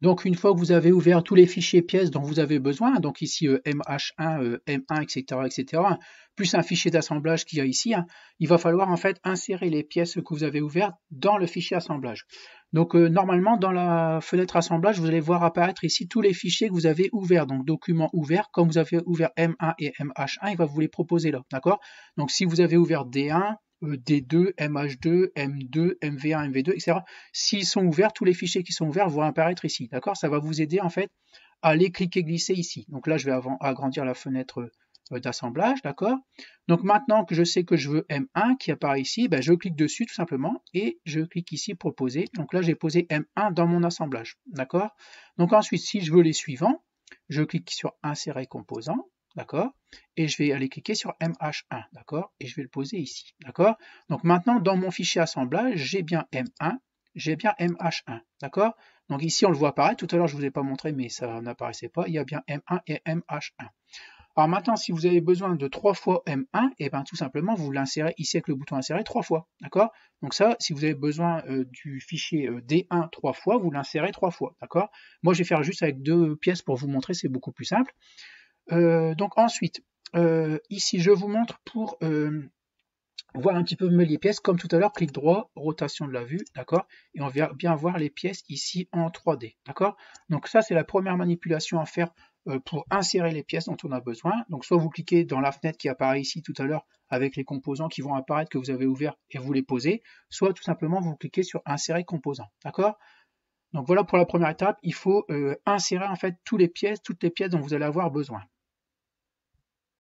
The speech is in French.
Donc une fois que vous avez ouvert tous les fichiers pièces dont vous avez besoin, donc ici MH1, M1, etc., etc., plus un fichier d'assemblage qu'il y a ici, hein, il va falloir en fait insérer les pièces que vous avez ouvertes dans le fichier assemblage. Donc normalement dans la fenêtre assemblage, vous allez voir apparaître ici tous les fichiers que vous avez ouverts, donc documents ouverts, comme vous avez ouvert M1 et MH1, il va vous les proposer là, d'accord? Donc si vous avez ouvert D1, D2, MH2, M2, MV1, MV2, etc. S'ils sont ouverts, tous les fichiers qui sont ouverts vont apparaître ici, d'accord? Ça va vous aider en fait à aller cliquer, glisser ici. Donc là, je vais agrandir la fenêtre d'assemblage, d'accord? Donc maintenant que je sais que je veux M1 qui apparaît ici, ben, je clique dessus tout simplement et je clique ici proposer. Donc là, j'ai posé M1 dans mon assemblage, d'accord? Donc ensuite, si je veux les suivants, je clique sur insérer composant, d'accord? Et je vais aller cliquer sur MH1, d'accord? Et je vais le poser ici, d'accord? Donc maintenant, dans mon fichier assemblage, j'ai bien M1, j'ai bien MH1, d'accord? Donc ici, on le voit apparaître. Tout à l'heure, je ne vous ai pas montré, mais ça n'apparaissait pas. Il y a bien M1 et MH1. Alors maintenant, si vous avez besoin de 3 fois M1, et bien tout simplement, vous l'insérez ici avec le bouton insérer 3 fois, d'accord? Donc ça, si vous avez besoin du fichier D1 3 fois, vous l'insérez 3 fois, d'accord? Moi, je vais faire juste avec 2 pièces pour vous montrer, c'est beaucoup plus simple. Donc ensuite, ici, je vous montre pour voir un petit peu mieux les pièces, comme tout à l'heure, clic droit, rotation de la vue, d'accord? Et on va bien voir les pièces ici en 3D, d'accord? Donc ça, c'est la première manipulation à faire pour insérer les pièces dont on a besoin. Donc soit vous cliquez dans la fenêtre qui apparaît ici tout à l'heure avec les composants qui vont apparaître que vous avez ouverts et vous les posez, soit tout simplement vous cliquez sur insérer composants, d'accord? Donc voilà pour la première étape, il faut insérer en fait toutes les pièces dont vous allez avoir besoin.